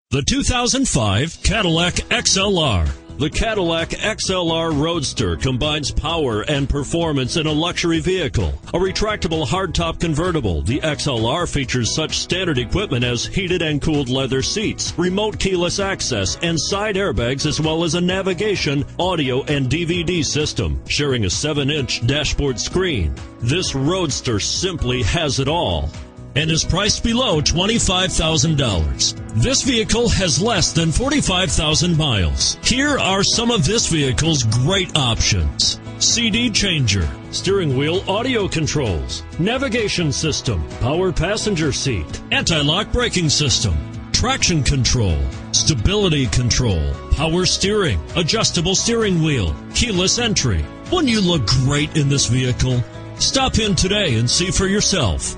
The 2005 Cadillac XLR. The Cadillac XLR Roadster combines power and performance in a luxury vehicle. A retractable hardtop convertible, the XLR features such standard equipment as heated and cooled leather seats, remote keyless access, and side airbags, as well as a navigation, audio, and DVD system, sharing a 7-inch dashboard screen. This Roadster simply has it all and is priced below $25,000. This vehicle has less than 45,000 miles. Here are some of this vehicle's great options: CD changer, steering wheel audio controls, navigation system, power passenger seat, anti-lock braking system, traction control, stability control, power steering, adjustable steering wheel, keyless entry. Wouldn't you look great in this vehicle? Stop in today and see for yourself.